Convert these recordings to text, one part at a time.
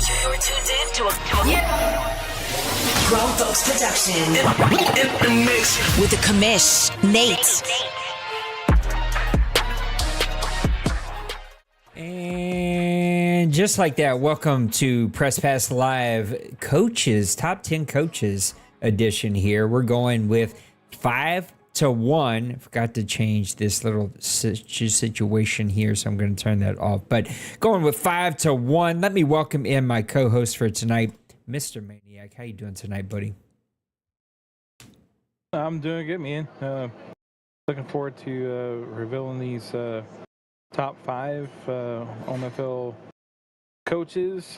You're tuned in to a Grown Folks production. In the mix With the commish, Nate. And just like that, welcome to Press Pass Live Coaches, Top 10 Coaches edition here. We're going with 5-1. Forgot to change this little situation here, so I'm going to turn that off. But going with 5-1, let me welcome in my co-host for tonight, Mr. Maniac. How you doing tonight, buddy? I'm doing good, man. Looking forward to revealing these top 5 OMFL coaches.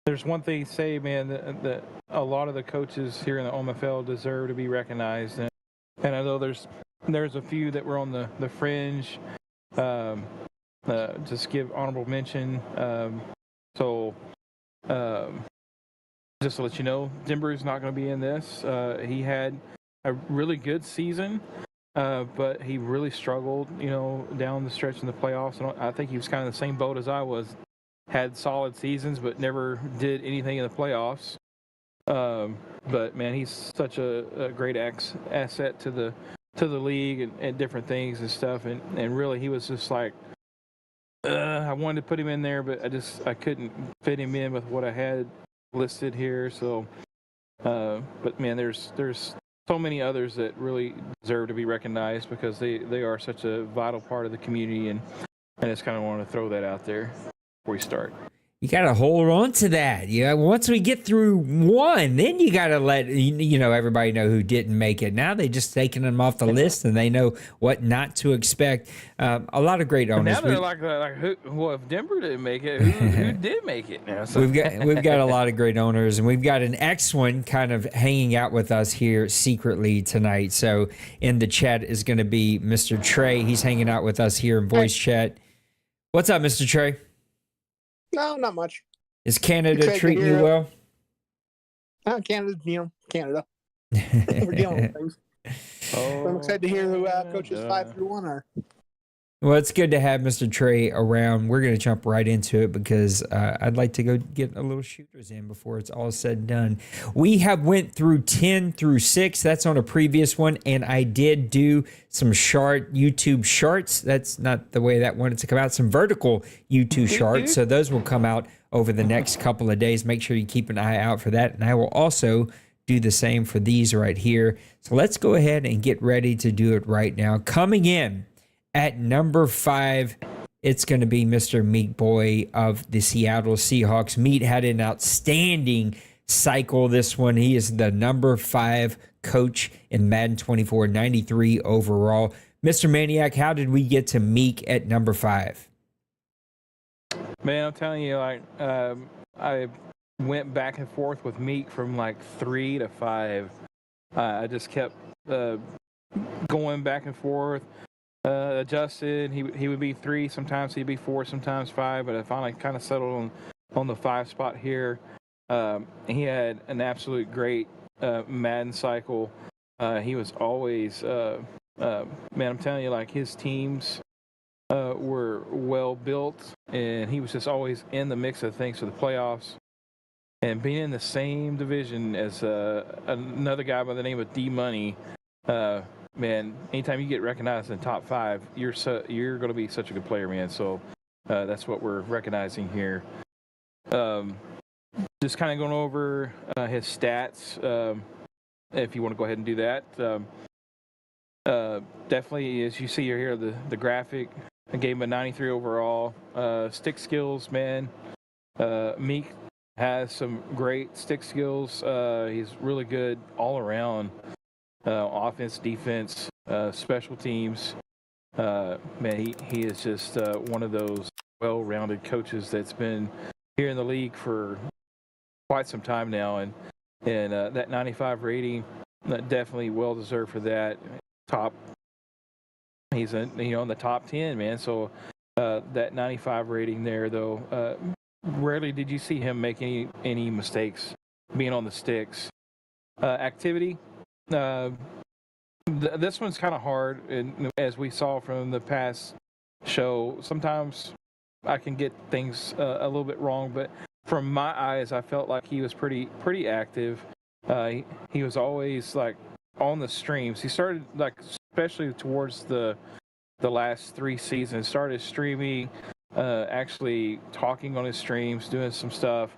There's one thing to say, man, that a lot of the coaches here in the OMFL deserve to be recognized, and I know there's a few that were on the fringe. Just give honorable mention. Just to let you know, Denver's not going to be in this. He had a really good season, but he really struggled, down the stretch in the playoffs. And I think he was kind of the same boat as I was. Had solid seasons, but never did anything in the playoffs. But man, he's such a great asset to the league and different things and stuff. And really, he was just like, I wanted to put him in there, but I couldn't fit him in with what I had listed here. So, but man, there's so many others that really deserve to be recognized because they are such a vital part of the community, and I just kind of want to throw that out there before we start. You got to hold on to that. Yeah, once we get through one, then you got to let everybody know who didn't make it. Now they just taking them off the list, and they know what not to expect. A lot of great owners. Now they're like who, well, if Denver didn't make it, who did make it? Now, so. We've got a lot of great owners, and we've got an X one kind of hanging out with us here secretly tonight. So in the chat is going to be Mr. Trey. He's hanging out with us here in voice chat. What's up, Mr. Trey? No, not much. Is Canada treating you well? Canada. We're dealing with things. I'm excited to hear who coaches 5-1 are. Well, it's good to have Mr. Trey around. We're going to jump right into it because I'd like to go get a little shooters in before it's all said and done. We have went through 10 through 6. That's on a previous one, and I did do some YouTube shorts. That's not the way that wanted to come out. Some vertical YouTube shorts. So those will come out over the next couple of days. Make sure you keep an eye out for that. And I will also do the same for these right here. So let's go ahead and get ready to do it right now. Coming in at number 5, it's going to be Mr. Meat Boy of the Seattle Seahawks. Meat had an outstanding cycle this one. He is the number 5 coach in Madden 24, 93 overall. Mr. Maniac, how did we get to Meek at number 5? Man, I'm telling you, I went back and forth with Meek from 3 to 5. I just kept going back and forth. Adjusted. He would be 3, sometimes he'd be 4, sometimes 5, but I finally kind of settled on the 5 spot here. He had an absolute great Madden cycle. He was always man, I'm telling you, his teams were well built, and he was just always in the mix of things for the playoffs. And being in the same division as another guy by the name of D Money, man, anytime you get recognized in the top 5, you're going to be such a good player, man. So that's what we're recognizing here. Just kind of going over his stats, if you want to go ahead and do that. Definitely, as you see here, the graphic, I gave him a 93 overall. Stick skills, man. Meek has some great stick skills. He's really good all around. Offense, defense, special teams. Man, he is just one of those well-rounded coaches that's been here in the league for quite some time now, and that 95 rating, definitely well deserved for that. He's in the top 10, man. So that 95 rating there, though, rarely did you see him make any mistakes being on the sticks. Activity. This one's kind of hard, and as we saw from the past show, sometimes I can get things a little bit wrong, but from my eyes, I felt like he was pretty active. He was always like on the streams. He started like especially towards the last 3 seasons, started streaming, actually talking on his streams, doing some stuff.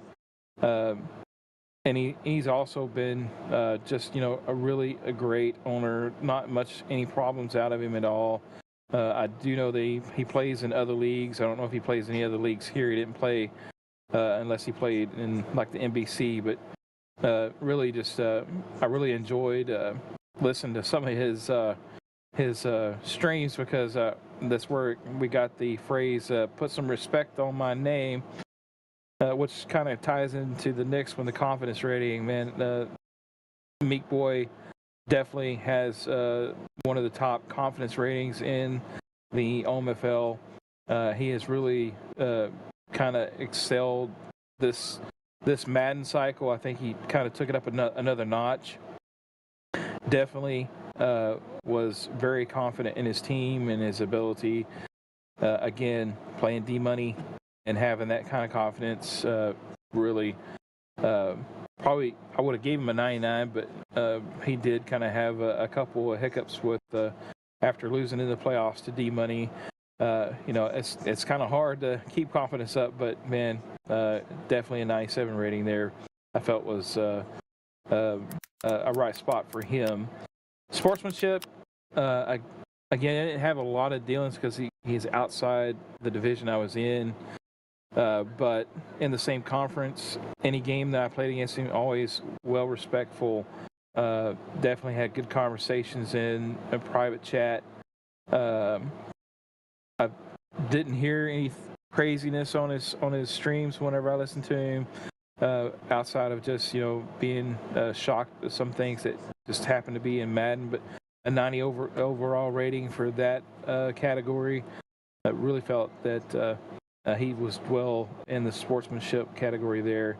And he's also been just a great owner. Not much any problems out of him at all. I do know that he plays in other leagues. I don't know if he plays in any other leagues here. He didn't play unless he played in like the NBC. But really, just I really enjoyed listening to some of his streams because that's where we got the phrase "put some respect on my name." Which kind of ties into the next one, the confidence rating. Man, Meek Boy definitely has one of the top confidence ratings in the OMFL. He has really kind of excelled this Madden cycle. I think he kind of took it up another notch. Definitely was very confident in his team and his ability. Again, playing D-Money and having that kind of confidence, really, probably I would have gave him a 99, but he did kind of have a couple of hiccups with after losing in the playoffs to D-Money. It's kind of hard to keep confidence up, but man, definitely a 97 rating there. I felt was a right spot for him. Sportsmanship, again, I didn't have a lot of dealings because he's outside the division I was in. But in the same conference, any game that I played against him, always well respectful. Definitely had good conversations in a private chat. I didn't hear any craziness on his streams whenever I listened to him. Outside of just being shocked at some things that just happened to be in Madden, but a 90 overall rating for that category. I really felt that. He was well in the sportsmanship category there.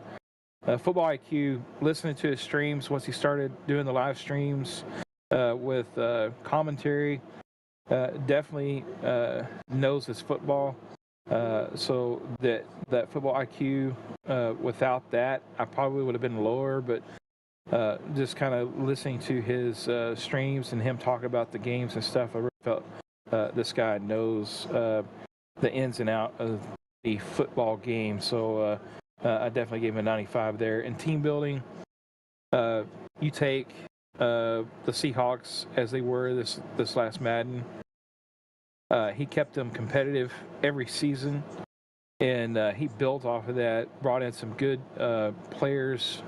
Football IQ, listening to his streams once he started doing the live streams with commentary, definitely knows his football. So that football IQ, without that, I probably would have been lower, but just kind of listening to his streams and him talk about the games and stuff, I really felt this guy knows the ins and out of the football game. So I definitely gave him a 95 there. In team building, you take the Seahawks as they were this last Madden. He kept them competitive every season, and he built off of that, brought in some good players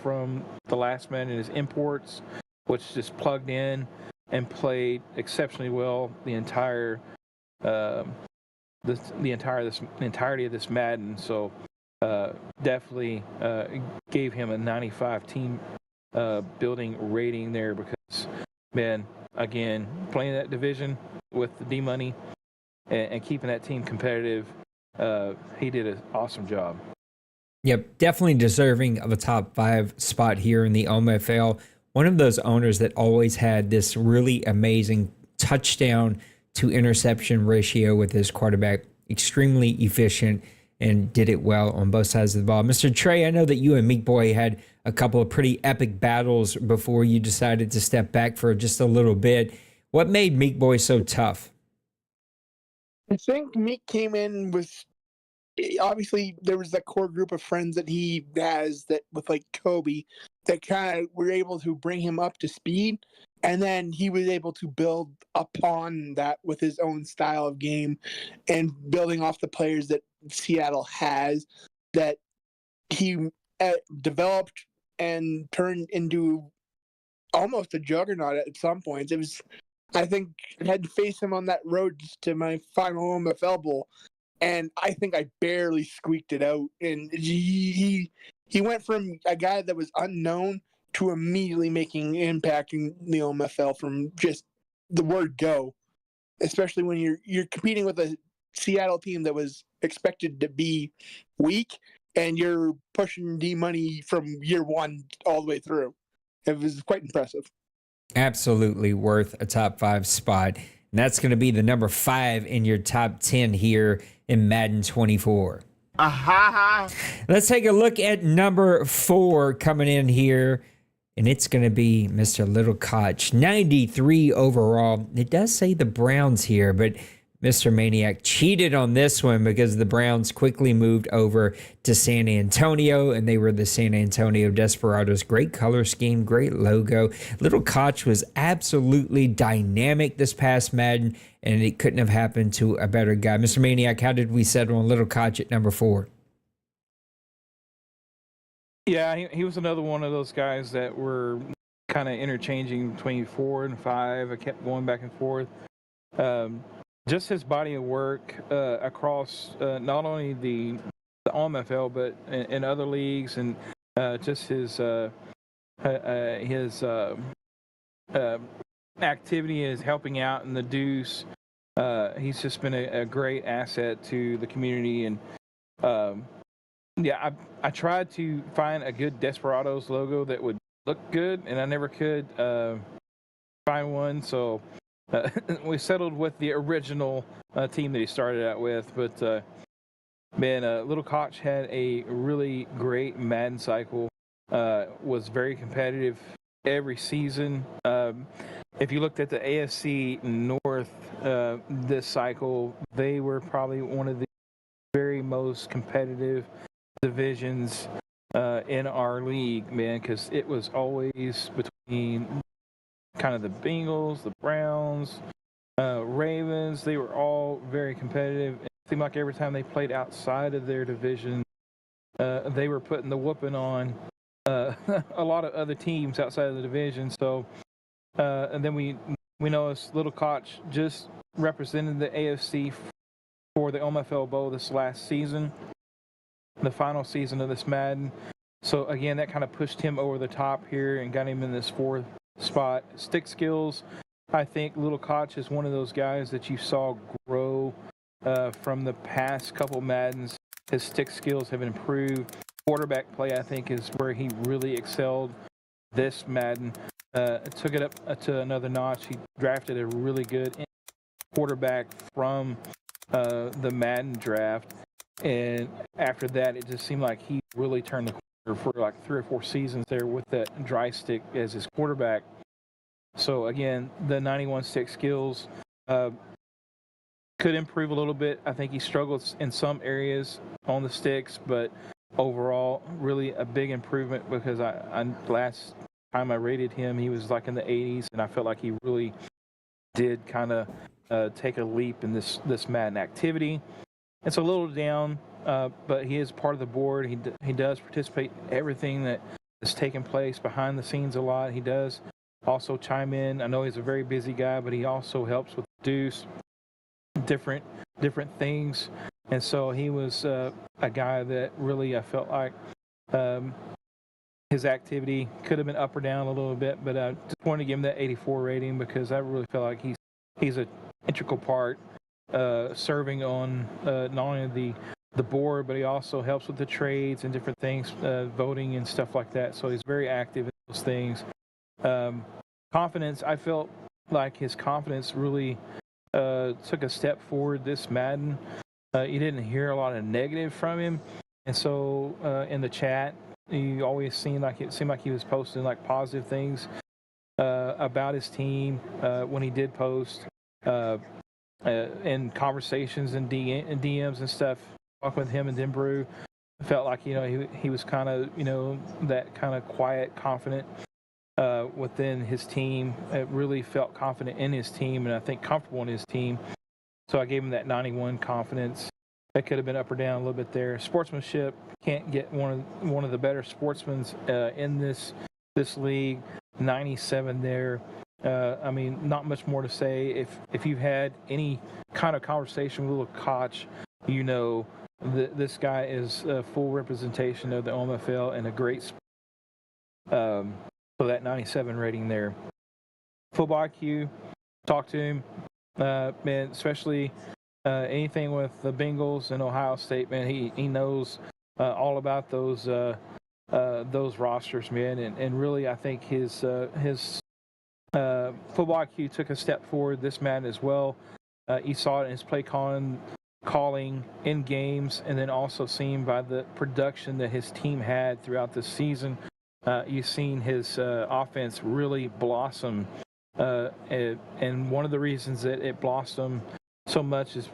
from the last Madden in his imports, which just plugged in and played exceptionally well the entirety of this Madden. So definitely gave him a 95 team building rating there because, man, again, playing that division with the D-Money and keeping that team competitive, he did an awesome job. Yep, definitely deserving of a top 5 spot here in the OMFL. One of those owners that always had this really amazing touchdown to interception ratio with his quarterback, extremely efficient and did it well on both sides of the ball. Mr. Trey, I know that you and Meek Boy had a couple of pretty epic battles before you decided to step back for just a little bit. What made Meek Boy so tough? I think Meek came in with, obviously there was that core group of friends that he has that with like Kobe that kind of were able to bring him up to speed. And then he was able to build upon that with his own style of game and building off the players that Seattle has that he developed and turned into almost a juggernaut at some points. It was, I think, I had to face him on that road to my final OMFL Bowl, and I think I barely squeaked it out. And he went from a guy that was unknown to immediately making impact in the OMFL from just the word go, especially when you're competing with a Seattle team that was expected to be weak, and you're pushing D-Money from year one all the way through. It was quite impressive. Absolutely worth a top 5 spot. And that's going to be the number 5 in your top 10 here in Madden 24. Let's take a look at number 4 coming in here. And it's going to be Mr. Little Koch, 93 overall. It does say the Browns here, but Mr. Maniac cheated on this one because the Browns quickly moved over to San Antonio, and they were the San Antonio Desperados. Great color scheme, great logo. Little Koch was absolutely dynamic this past Madden, and it couldn't have happened to a better guy. Mr. Maniac, how did we settle on Little Koch at number 4? Yeah, he was another one of those guys that were kind of interchanging between 4 and 5. I kept going back and forth. Just his body of work across not only the OMFL but in other leagues, and just his activity is helping out in the Deuce. He's just been a great asset to the community, and yeah, I tried to find a good Desperados logo that would look good, and I never could find one. So we settled with the original team that he started out with. But man, Little Koch had a really great Madden cycle. Was very competitive every season. If you looked at the AFC North this cycle, they were probably one of the very most competitive divisions in our league, man, because it was always between kind of the Bengals, the Browns, Ravens. They were all very competitive. It seemed like every time they played outside of their division, they were putting the whooping on a lot of other teams outside of the division. So, and then we noticed Little Koch just represented the AFC for the OMFL Bowl this last season, the final season of this Madden. So again, that kind of pushed him over the top here and got him in this 4th spot. Stick skills, I think Little Koch is one of those guys that you saw grow from the past couple Maddens. His stick skills have improved. Quarterback play, I think, is where he really excelled this Madden. Took it up to another notch. He drafted a really good quarterback from the Madden draft. And after that, it just seemed like he really turned the corner for like 3 or 4 seasons there with that dry stick as his quarterback. So again, the 91 stick skills could improve a little bit. I think he struggled in some areas on the sticks, but overall, really a big improvement because I last time I rated him, he was like in the 80s, and I felt like he really did kind of take a leap in this Madden activity. It's a little down, but he is part of the board. He does participate in everything that is taking place behind the scenes a lot. He does also chime in. I know he's a very busy guy, but he also helps with Deuce, different things. And so he was a guy that really I felt like his activity could have been up or down a little bit, but I just wanted to give him that 84 rating because I really feel like he's an integral part. Serving on not only the board, but he also helps with the trades and different things, voting and stuff like that. So he's very active in those things. Confidence, I felt like his confidence really took a step forward this Madden. You didn't hear a lot of negative from him, and so in the chat, he always seemed like he was posting like positive things about his team when he did post. In conversations and DMs and stuff, talking with him and Denbrew, I felt like he was kind of that kind of quiet, confident within his team. It really felt confident in his team, and I think comfortable in his team. So I gave him that 91 confidence. That could have been up or down a little bit there. Sportsmanship, can't get one of the better sportsmen in this this league. 97 there. I mean, not much more to say. If you've had any kind of conversation with Little Koch, you know this guy is a full representation of the OMFL and a great. So that 97 rating there. Football IQ, talk to him, man. Especially anything with the Bengals and Ohio State, man. He knows all about those rosters, man. And really, I think his football IQ took a step forward this Madden as well. You saw it in his play calling in games, and then also seen by the production that his team had throughout the season. You've seen his offense really blossom, and one of the reasons that it blossomed so much is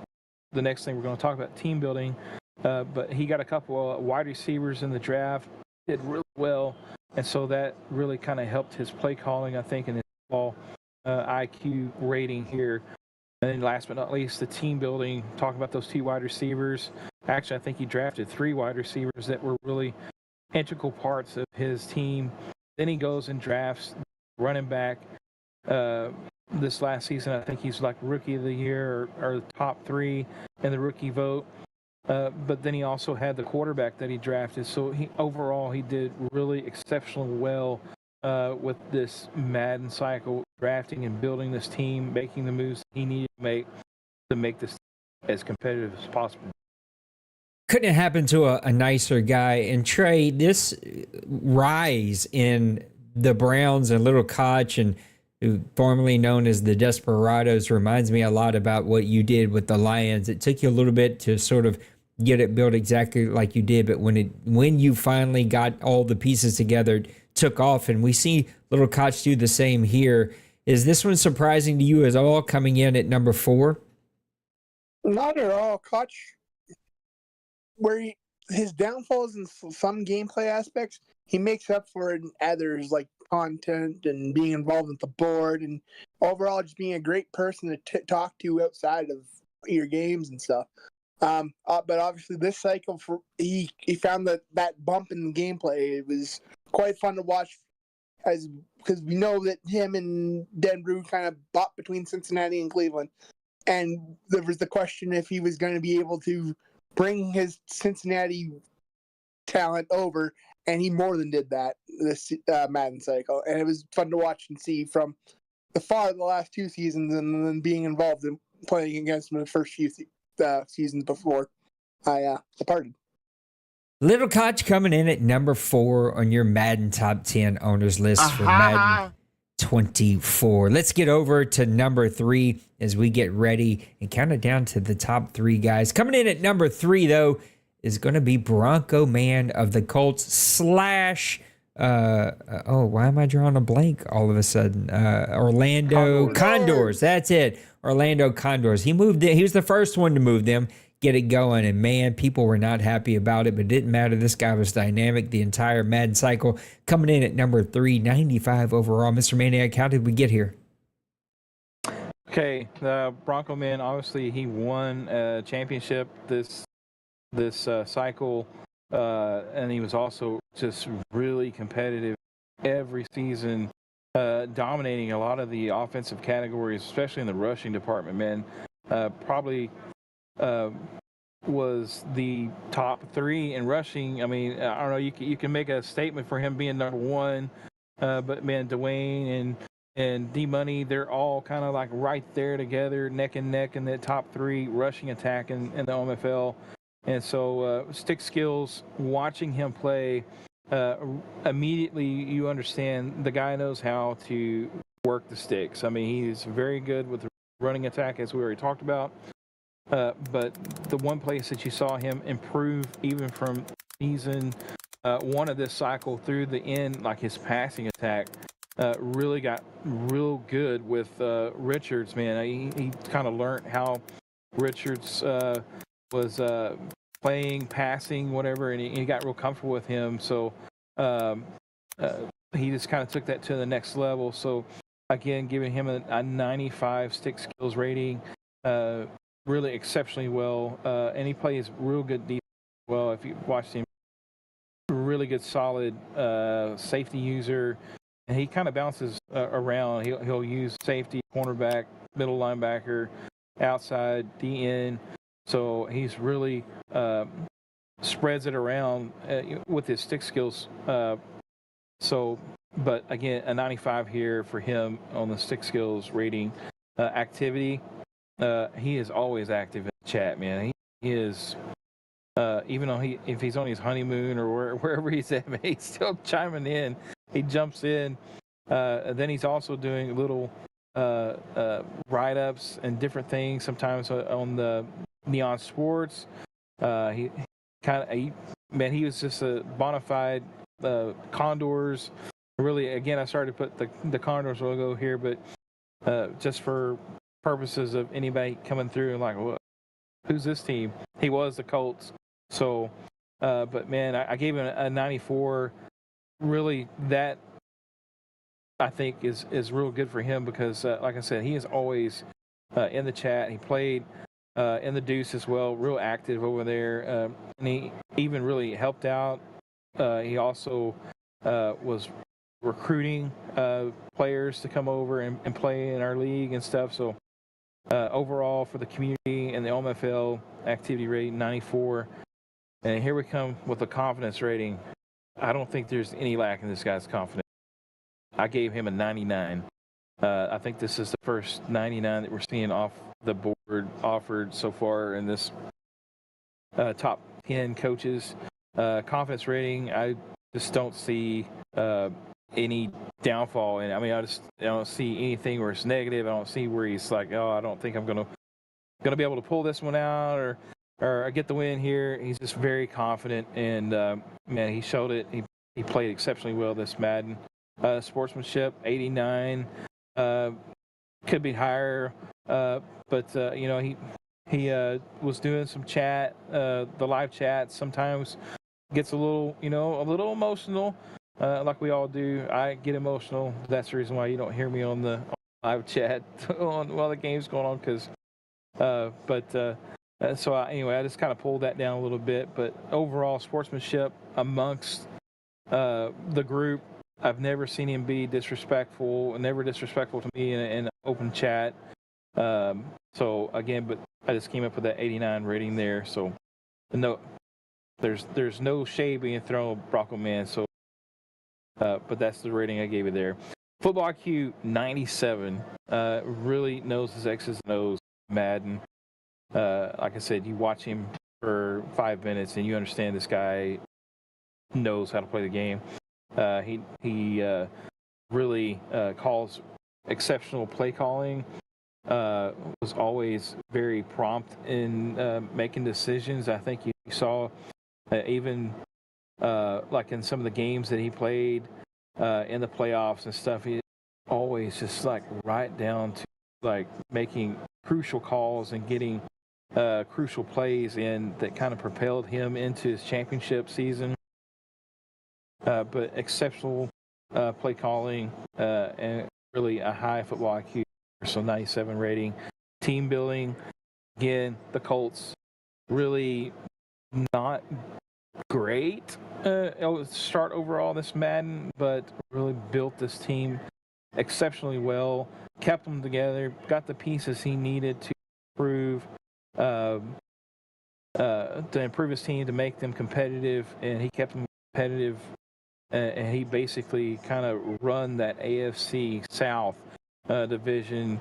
the next thing we're going to talk about, team building. But he got a couple of wide receivers in the draft, did really well, and so that really kind of helped his play calling, I think, and his ball IQ rating here. And then last but not least, the team building, talking about those 2 wide receivers. Actually, I think he drafted 3 wide receivers that were really integral parts of his team. Then he goes and drafts running back. This last season, I think he's like rookie of the year or top 3 in the rookie vote. But then he also had the quarterback that he drafted. So overall, he did really exceptionally well with this Madden cycle, drafting and building this team, making the moves he needed to make this as competitive as possible. Couldn't have happened to a nicer guy. And Trey, this rise in the Browns and Little Koch, and formerly known as the Desperados, reminds me a lot about what you did with the Lions. It took you a little bit to sort of get it built exactly like you did, but when you finally got all the pieces together, it took off, and we see Little Koch do the same here. Is this one surprising to you as all, coming in at number 4? Not at all. Koch, where his downfalls in some gameplay aspects, he makes up for it in others, like content and being involved with the board, and overall just being a great person to talk to outside of your games and stuff. But obviously this cycle, he found that bump in the gameplay. It was quite fun to watch, because we know that him and Denver kind of bought between Cincinnati and Cleveland, and there was the question if he was going to be able to bring his Cincinnati talent over, and he more than did that this Madden cycle. And it was fun to watch and see from the last 2 seasons, and then being involved in playing against him in the first few seasons before I departed. Little Koch coming in at number 4 on your Madden Top 10 owners list for Madden 24. Let's get over to number 3 as we get ready and count it down to the top 3 guys. Coming in at number 3, though, is going to be Bronco Man of the Colts / why am I drawing a blank all of a sudden? Orlando Condors. That's it. Orlando Condors. He moved it. He was the first one to move them, get it going. And man, people were not happy about it, but it didn't matter. This guy was dynamic the entire Madden cycle. Coming in at number 3, 95 overall. Mr. Maniac, how did we get here? Okay, the Bronco Man, obviously he won a championship this cycle, and he was also just really competitive every season, dominating a lot of the offensive categories, especially in the rushing department, man. Probably was the top 3 in rushing. I mean, I don't know, you can make a statement for him being number 1, but man, Dwayne and D-Money, they're all kind of like right there together, neck and neck in the top 3 rushing attack in the OMFL. And so stick skills, watching him play, immediately you understand the guy knows how to work the sticks. I mean, he's very good with the running attack, as we already talked about. But the one place that you saw him improve, even from season 1 of this cycle through the end, like his passing attack, really got real good with Richards, man. He kind of learned how Richards was playing, passing, whatever, and he got real comfortable with him. So he just kind of took that to the next level. So again, giving him a 95 stick skills rating, really exceptionally well. And he plays real good defense as well. If you watched him, really good, solid safety user. And he kind of bounces around. He'll use safety, cornerback, middle linebacker, outside, DN. So he's really spreads it around with his stick skills. But again, a 95 here for him on the stick skills rating. Activity, he is always active in the chat, man. He is, even though if he's on his honeymoon or wherever he's at, man, he's still chiming in. He jumps in. Then he's also doing little write-ups and different things sometimes on the Neon Sports. He he was just a bona fide Condors. Really, again, I started to put the Condors logo here, but just for purposes of anybody coming through and like, well, who's this team? He was the Colts. So, but man, I gave him a 94. Really, that I think is real good for him because, like I said, he is always in the chat. He played in the Deuce as well, real active over there, and he even really helped out. He also was recruiting players to come over and play in our league and stuff. So overall for the community and the OMFL activity rating 94. And here we come with the confidence rating. I don't think there's any lack in this guy's confidence. I gave him a 99. I think this is the first 99 that we're seeing off the board offered so far in this top 10 coaches. Confidence rating, I just don't see any downfall. And I mean, I don't see anything where it's negative. I don't see where he's like, oh, I don't think I'm gonna be able to pull this one out or get the win here. He's just very confident, and man, he showed it. He played exceptionally well this Madden. Sportsmanship 89, could be higher, but you know, he was doing some chat, the live chat sometimes gets a little emotional, like we all do. I get emotional. That's the reason why you don't hear me on the live chat while the game's going on, because so anyway, I just kind of pulled that down a little bit. But overall sportsmanship amongst the group, I've never seen him be disrespectful, never disrespectful to me in an open chat. So again, but I just came up with that 89 rating there. So no, there's no shade being thrown at Bronco Man. So, but that's the rating I gave it there. Football IQ 97. Really knows his X's and O's. Madden. Like I said, you watch him for 5 minutes and you understand this guy knows how to play the game. He really calls exceptional play calling. Was always very prompt in making decisions. I think you saw even like in some of the games that he played in the playoffs and stuff, he always just like right down to like making crucial calls and getting crucial plays in that kind of propelled him into his championship season. But exceptional play calling and really a high football IQ, so 97 rating. Team building, again, the Colts really not great start overall this Madden, but really built this team exceptionally well, kept them together, got the pieces he needed to improve his team, to make them competitive, and he kept them competitive. And he basically kind of run that AFC South division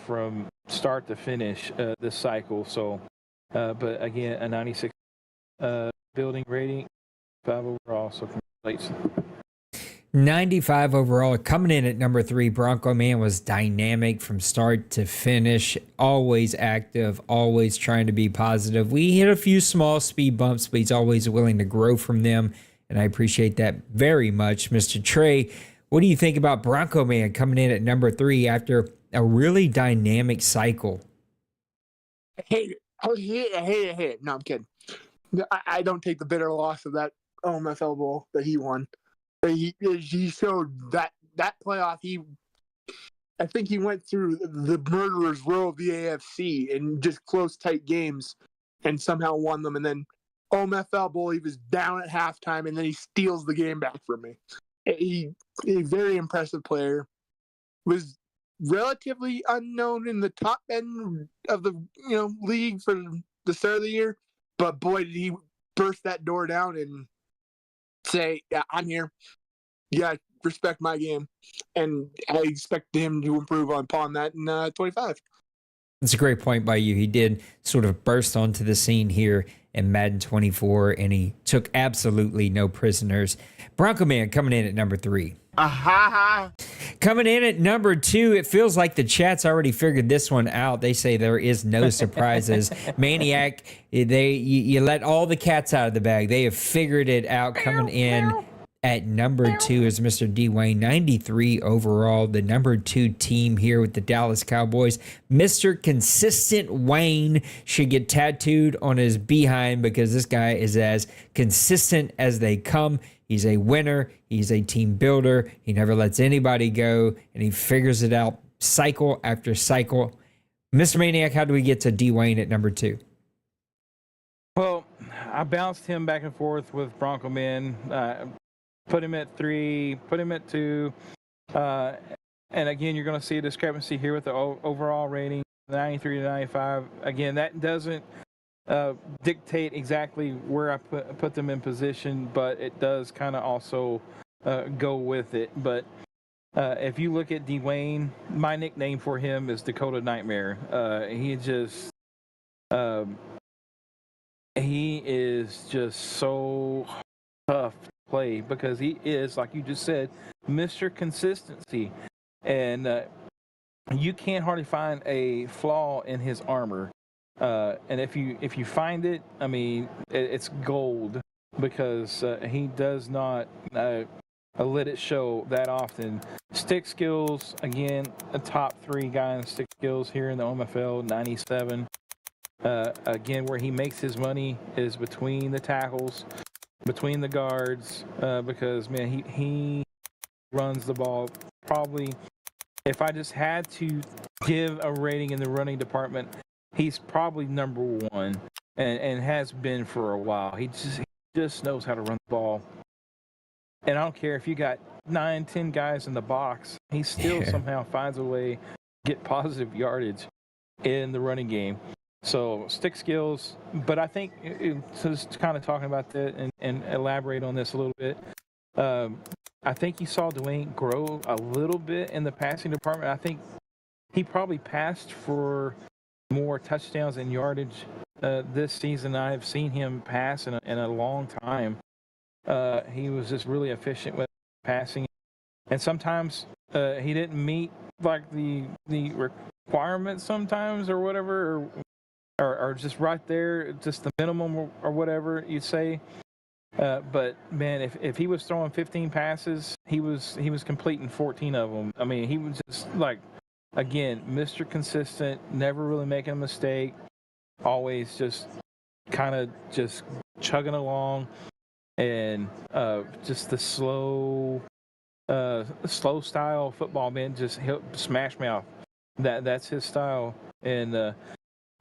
from start to finish this cycle. So, but again, a 96 building rating, 5 overall. So congratulations. 95 overall. Coming in at number 3, Bronco Man was dynamic from start to finish, always active, always trying to be positive. We hit a few small speed bumps, but he's always willing to grow from them, and I appreciate that very much. Mr. Trey, what do you think about Bronco Man coming in at number 3 after a really dynamic cycle? I hate it. No, I'm kidding. I don't take the bitter loss of that OMFL Bowl that he won. He showed that playoff. I think he went through the murderer's row of the AFC in just close, tight games, and somehow won them. And then OMFL Bowl, he was down at halftime, and then he steals the game back from me. He a very impressive player. Was relatively unknown in the top end of the league for the start of the year, but boy, did he burst that door down and say, yeah, I'm here. Yeah, respect my game. And I expect him to improve upon that in 25. That's a great point by you. He did sort of burst onto the scene here in Madden 24, and he took absolutely no prisoners. Bronco Man coming in at number 3. Coming in at number 2, it feels like the chat's already figured this one out. They say there is no surprises. Maniac, you let all the cats out of the bag. They have figured it out. Coming in at number 2 is Mr. Dwayne, 93 overall, the number 2 team here with the Dallas Cowboys. Mr. Consistent Wayne should get tattooed on his behind because this guy is as consistent as they come. He's a winner. He's a team builder. He never lets anybody go, and he figures it out cycle after cycle. Mr. Maniac, how do we get to Dwayne at number 2? Well, I bounced him back and forth with Bronco Men. Put him at 3, put him at 2. And again, you're going to see a discrepancy here with the overall rating, 93 to 95. Again, that doesn't dictate exactly where I put them in position, but it does kind of also go with it. But if you look at Dwayne, my nickname for him is Dakota Nightmare. He is just so tough to play because he is, like you just said, Mr. Consistency. And you can't hardly find a flaw in his armor. And if you find it, I mean, it's gold because he does not let it show that often. Stick skills, again, a top 3 guy in stick skills here in the OMFL, 97. Again, where he makes his money is between the tackles, between the guards, because, man, he runs the ball. Probably, if I just had to give a rating in the running department, he's probably number 1 and has been for a while. He just knows how to run the ball. And I don't care if you got 9, 10 guys in the box, he still somehow finds a way to get positive yardage in the running game. So stick skills, but I think just kind of talking about that and elaborate on this a little bit. I think you saw Dwayne grow a little bit in the passing department. I think he probably passed for more touchdowns and yardage this season I've seen him pass in a long time. He was just really efficient with passing, and sometimes he didn't meet like the requirements sometimes or whatever, or just right there, just the minimum or whatever you say. But man, if he was throwing 15 passes, he was completing 14 of them. I mean, he was just like, again, Mr. Consistent, never really making a mistake, always just kind of just chugging along, and just the slow style football, man. Just he'll smash mouth. That's his style, and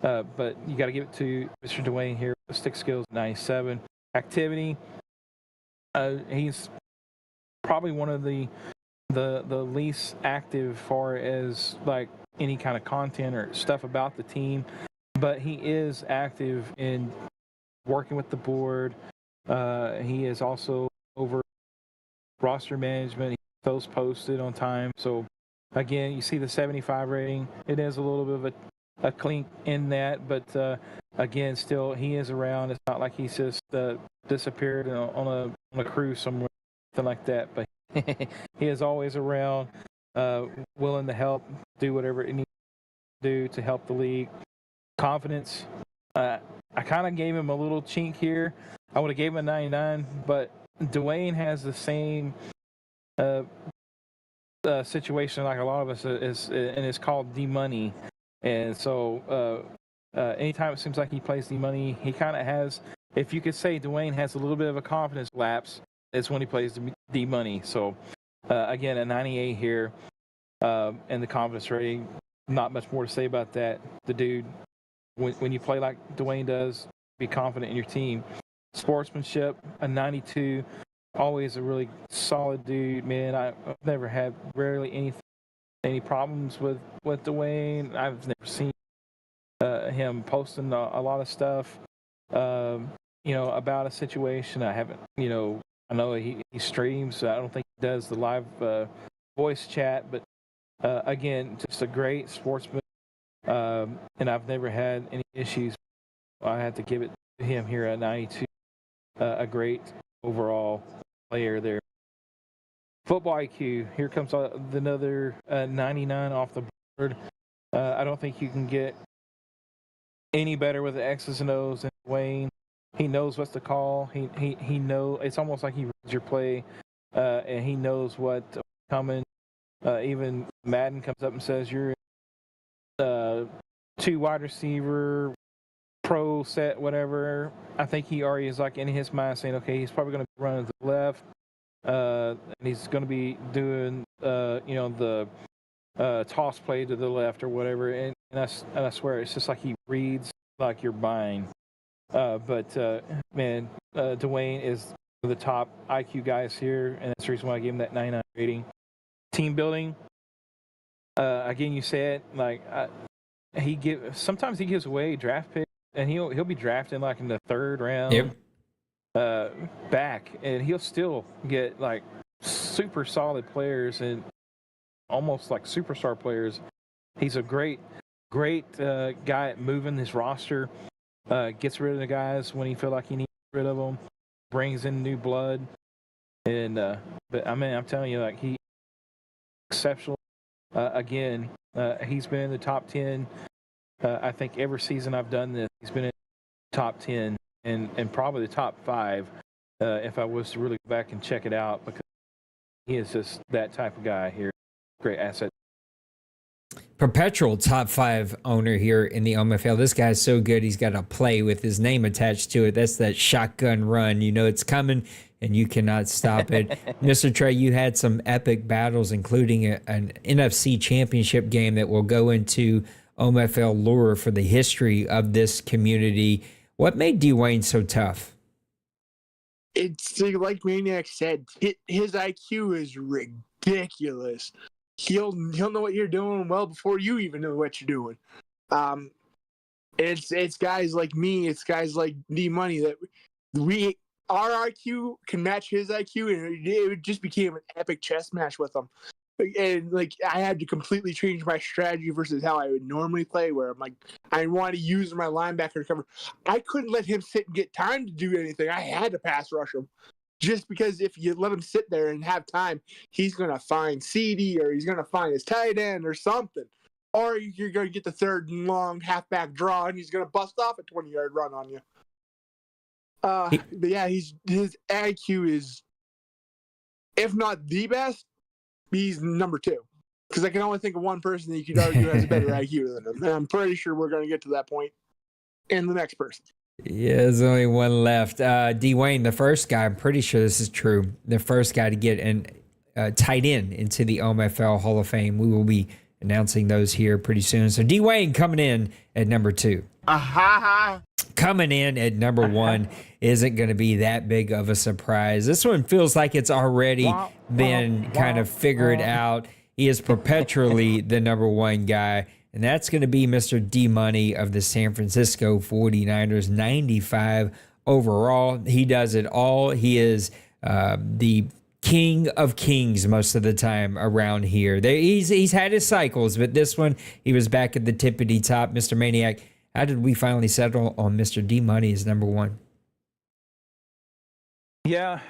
but you got to give it to Mr. Dwayne here. Stick skills, 97. Activity, he's probably one of the least active far as like any kind of content or stuff about the team, but he is active in working with the board. He is also over roster management. He those posted on time. So again, you see the 75 rating. It is a little bit of a clink in that, but again, still he is around. It's not like he's just disappeared on a cruise somewhere, something like that. But he is always around, willing to help, do whatever it needs to do to help the league. Confidence. I kind of gave him a little chink here. I would have gave him a 99, but Dwayne has the same situation like a lot of us is, and it's called D-Money. And so anytime it seems like he plays D-Money, he kind of has, if you could say Dwayne has a little bit of a confidence lapse, it's when he plays D-Money. So again, a 98 here, and the confidence rating, not much more to say about that. The dude, when you play like Dwayne does, be confident in your team. Sportsmanship, a 92, always a really solid dude, man. I've never had rarely any problems with Dwayne. I've never seen him posting a lot of stuff, about a situation. I haven't, I know he streams. So I don't think he does the live voice chat, but again, just a great sportsman. And I've never had any issues. I had to give it to him here at 92. A great overall player there. Football IQ. Here comes another 99 off the board. I don't think you can get any better with the X's and O's than Dwayne. He knows what's to call. He know. It's almost like he reads your play, and he knows what's coming. Even Madden comes up and says you're 2 wide receiver, pro set, whatever. I think he already is like in his mind saying, okay, he's probably going to be running to the left. And he's going to be doing, the toss play to the left or whatever. And I swear, it's just like he reads like you're buying. But Dwayne is one of the top IQ guys here, and that's the reason why I gave him that 99 rating. Team building. Again, you said like sometimes he gives away draft picks, and he'll be drafting like in the 3rd round. Yep. Back, and he'll still get like super solid players and almost like superstar players. He's a great guy at moving his roster. Gets rid of the guys when he feel like he needs to get rid of them. Brings in new blood, and but I mean, I'm telling you, like, he exceptional. Again, he's been in the top 10. I think every season I've done this, he's been in the top 10. And probably the top 5 if I was to really go back and check it out, because he is just that type of guy here. Great asset. Perpetual top 5 owner here in the OMFL. This guy's so good, he's got a play with his name attached to it. That's that shotgun run. You know it's coming, and you cannot stop it. Mr. Trey, you had some epic battles, including an NFC championship game that will go into OMFL lore for the history of this community. What made Dwayne so tough? It's like Maniac said, his IQ is ridiculous. He'll know what you're doing well before you even know what you're doing. It's guys like me, it's guys like D Money that our IQ can match his IQ, and it just became an epic chess match with him. And like, I had to completely change my strategy versus how I would normally play, where I'm like, I want to use my linebacker to cover. I couldn't let him sit and get time to do anything. I had to pass rush him, just because if you let him sit there and have time, he's going to find CD, or he's going to find his tight end or something. Or you're going to get the 3rd and long halfback draw, and he's going to bust off a 20-yard run on you. But yeah, his IQ is, if not the best, he's number 2, because I can only think of one person that you could argue has a better IQ than him. And I'm pretty sure we're going to get to that point in the next person. Yeah, there's only one left. Dwayne, the first guy, I'm pretty sure this is true, the first guy to get an tight end into the OMFL Hall of Fame. We will be announcing those here pretty soon. So Dwayne coming in at number 2. Coming in at number 1 isn't going to be that big of a surprise. This one feels like it's already been kind of figured out. He is perpetually the number 1 guy, and that's going to be Mr. D Money of the San Francisco 49ers, 95 overall. He does it all. He is the king of kings most of the time around here. He's had his cycles, but this one, he was back at the tippity top. Mr. Maniac, how did we finally settle on Mr. D Money as number 1? Yeah,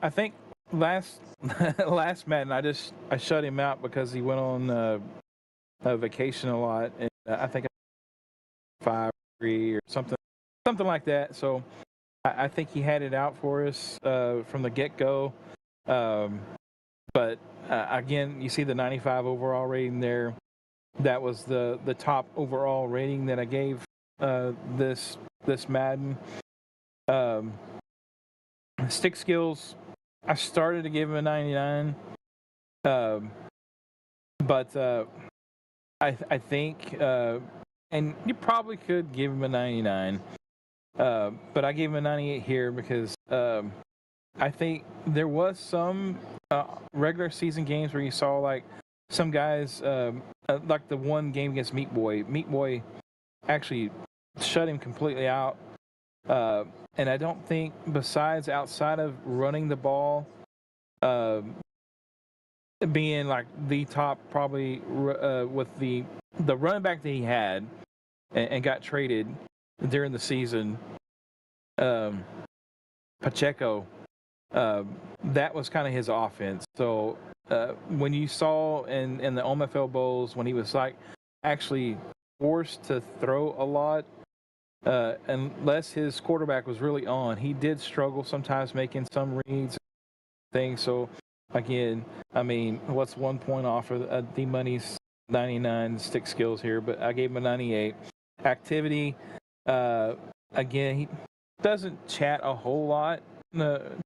I think last Madden, I shut him out because he went on a vacation a lot, and I think 5 3 or something like that. So I think he had it out for us from the get-go. But again, you see the 95 overall rating there. That was the top overall rating that I gave this Madden. Stick skills, I started to give him a 99, but I think, and you probably could give him a 99, but I gave him a 98 here because I think there was some regular season games where you saw like some guys, like the one game against Meat Boy. Meat Boy actually shut him completely out. And I don't think, besides outside of running the ball, being like the top probably with the running back that he had and got traded during the season, Pacheco, that was kind of his offense. So when you saw in the OMFL bowls when he was like actually forced to throw a lot, unless his quarterback was really on, he did struggle sometimes making some reads things. So again, I mean, what's 1 point off of D-Money's 99 stick skills here? But I gave him a 98. Activity, again, he doesn't chat a whole lot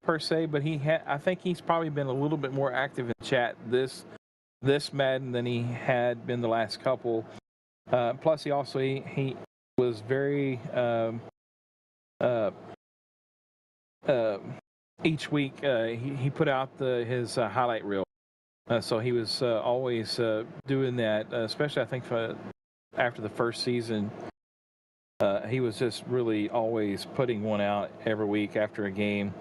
per se, but I think he's probably been a little bit more active in chat this Madden than he had been the last couple. Plus, he was very each week he put out his highlight reel. So he was always doing that, especially I think after the first season. He was just really always putting one out every week after a game.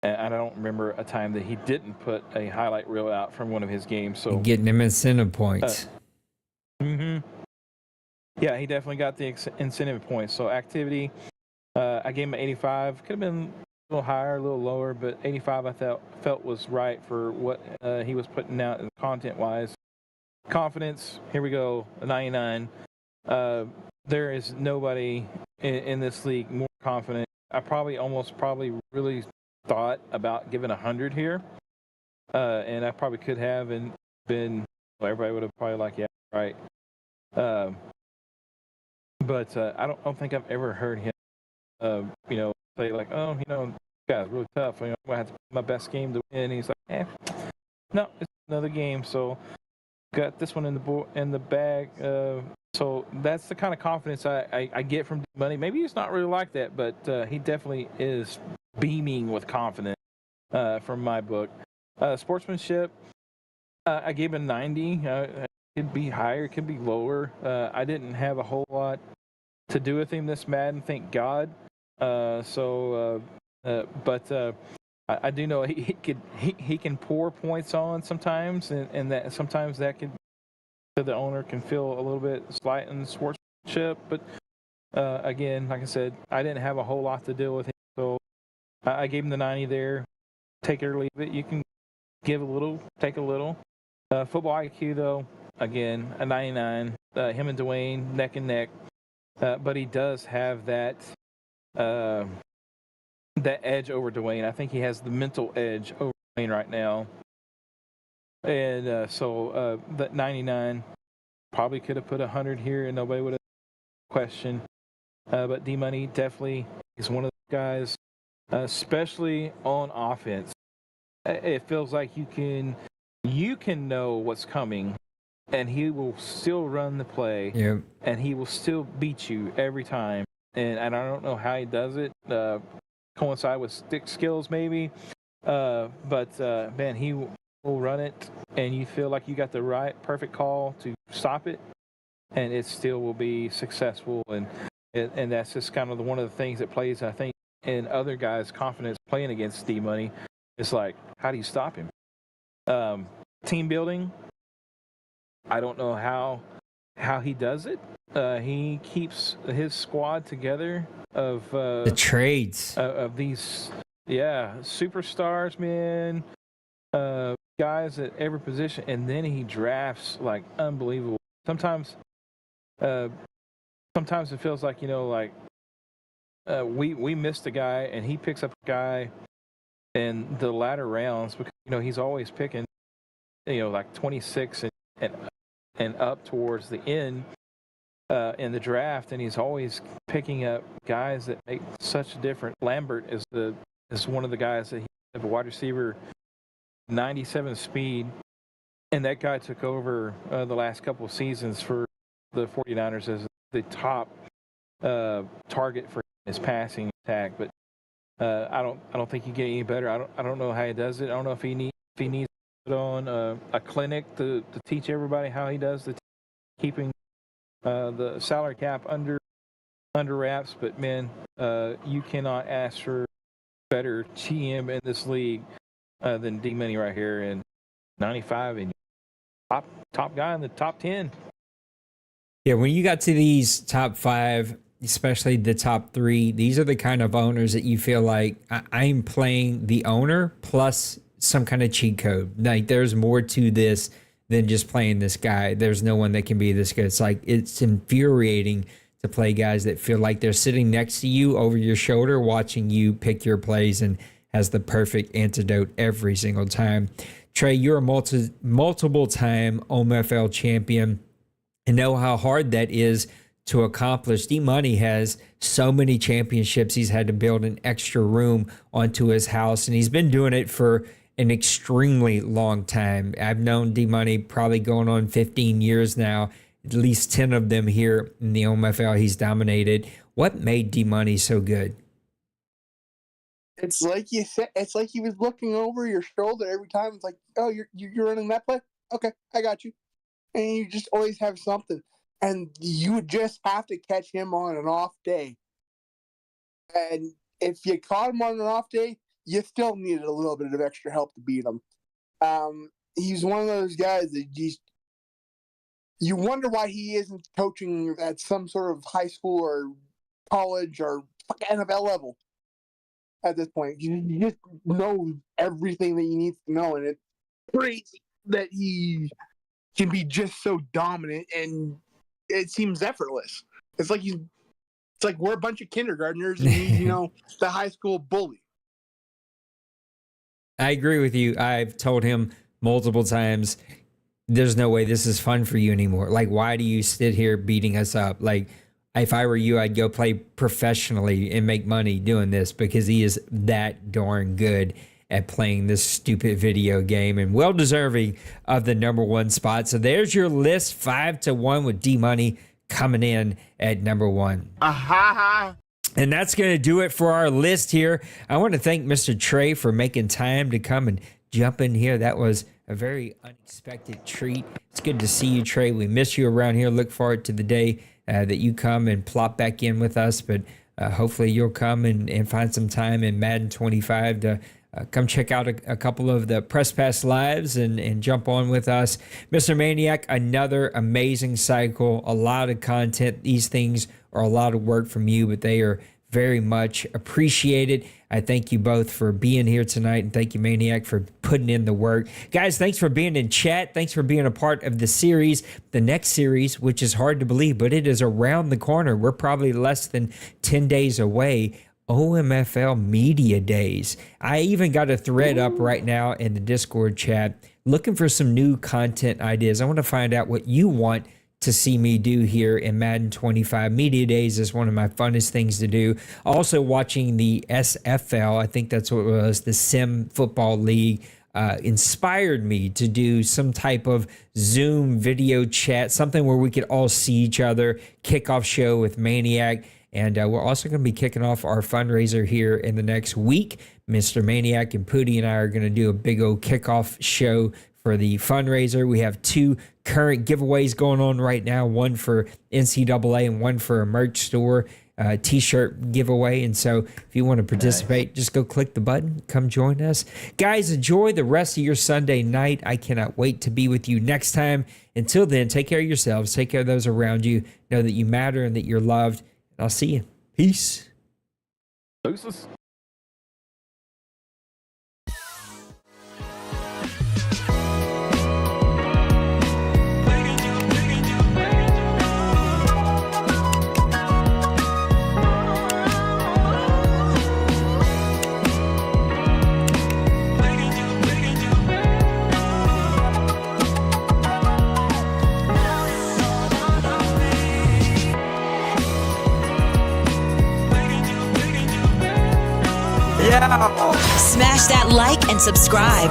And I don't remember a time that he didn't put a highlight reel out from one of his games. So Getting him incentive points. Yeah, he definitely got the incentive points. So activity, I gave him an 85. Could have been a little higher, a little lower, but 85 I felt was right for what he was putting out content-wise. Confidence, here we go, a 99. There is nobody in this league more confident. I probably really thought about giving 100 here, and I probably could have and been. Well, everybody would have probably like, yeah, right. But I don't think I've ever heard him, say like, oh, this guy's really tough. I'm gonna have to play my best game to win. And he's like, no, it's another game. So got this one in the bag. So that's the kind of confidence I get from Money. Maybe he's not really like that, but he definitely is beaming with confidence from my book. Sportsmanship, I gave him 90. It could be higher, it could be lower. I didn't have a whole lot to do with him this Madden, thank God. But I do know he can pour points on sometimes, and that sometimes that could the owner can feel a little bit slight in sportsmanship. But again, like I said, I didn't have a whole lot to deal with him, so I gave him the 90 there. Take it or leave it. You can give a little, take a little. Football IQ though, again a 99. Him and Dwayne neck and neck, but he does have that edge over Dwayne. I think he has the mental edge over Dwayne right now. And so that 99 probably could have put 100 here and nobody would have questioned. But D-Money definitely is one of the guys, especially on offense. It feels like you can know what's coming, and he will still run the play, and he will still beat you every time. And I don't know how he does it. Coincide with stick skills maybe, but man, he will run it, and you feel like you got the perfect call to stop it, and it still will be successful. And that's just kind of one of the things that plays, I think, in other guys' confidence playing against D-Money. It's like, how do you stop him? Team building, I don't know how he does it. He keeps his squad together of the trades of these superstars, man, guys at every position, and then he drafts like unbelievable. Sometimes it feels like we missed a guy and he picks up a guy in the latter rounds because he's always picking like 26 and up towards the end in the draft, and he's always picking up guys that make such a difference. Lambert is one of the guys that he has a wide receiver, 97 speed, and that guy took over the last couple of seasons for the 49ers as the top target for his passing attack. But I don't think you get any better. I don't know how he does it. I don't know if he needs to put on a clinic to teach everybody how he does the keeping the salary cap under wraps. But man, you cannot ask for better GM in this league than D-Money right here, and 95 and top guy in the top 10. Yeah, when you got to these top 5, especially the top three, these are the kind of owners that you feel like I'm playing the owner plus some kind of cheat code. Like there's more to this than just playing this guy. There's no one that can be this good. It's like, it's infuriating to play guys that feel like they're sitting next to you over your shoulder, watching you pick your plays and has the perfect antidote every single time. Trey, you're a multiple time OMFL champion and know how hard that is to accomplish. D-Money has so many championships. He's had to build an extra room onto his house, and he's been doing it for an extremely long time. I've known D-Money probably going on 15 years now, at least 10 of them here in the OMFL he's dominated. What made D-Money so good? It's like you said. It's like he was looking over your shoulder every time. It's like, oh, you're running that play. Okay, I got you. And you just always have something. And you would just have to catch him on an off day. And if you caught him on an off day, you still needed a little bit of extra help to beat him. He's one of those guys that you wonder why he isn't coaching at some sort of high school or college or NFL level at this point. You just know everything that you need to know, and it's crazy that he can be just so dominant, and it seems effortless. It's like we're a bunch of kindergartners and he's, the high school bully. I agree with you. I've told him multiple times, there's no way this is fun for you anymore. Like, why do you sit here beating us up? Like, if I were you, I'd go play professionally and make money doing this, because he is that darn good at playing this stupid video game and well deserving of the number one spot. So there's your list, 5-1 with D-Money coming in at number one. And that's going to do it for our list here. I want to thank Mr. Trey for making time to come and jump in here. That was a very unexpected treat. It's good to see you, Trey. We miss you around here. Look forward to the day that you come and plop back in with us. But hopefully you'll come and find some time in Madden 25 to come check out a couple of the Press Pass Lives and jump on with us. Mr. Maniac, another amazing cycle, a lot of content. These things are a lot of work from you, but they are very much appreciated. I thank you both for being here tonight, and thank you, Maniac, for putting in the work. Guys, thanks for being in chat. Thanks for being a part of the series. The next series, which is hard to believe, but it is around the corner. We're probably less than 10 days away. OMFL Media Days. I even got a thread up right now in the Discord chat looking for some new content ideas. I want to find out what you want to see me do here in Madden 25. Media Days is one of my funnest things to do. Also watching the SFL, I think that's what it was, the Sim Football League, inspired me to do some type of Zoom video chat, something where we could all see each other, kickoff show with Maniac. And we're also going to be kicking off our fundraiser here in the next week. Mr. Maniac and Pootie and I are going to do a big old kickoff show for the fundraiser. We have 2 current giveaways going on right now, one for NCAA and one for a merch store t-shirt giveaway. And so if you want to participate, just go click the button, come join us. Guys, enjoy the rest of your Sunday night. I cannot wait to be with you next time. Until then, take care of yourselves, take care of those around you, know that you matter and that you're loved. I'll see you. Peace. Deuces. Smash that like and subscribe.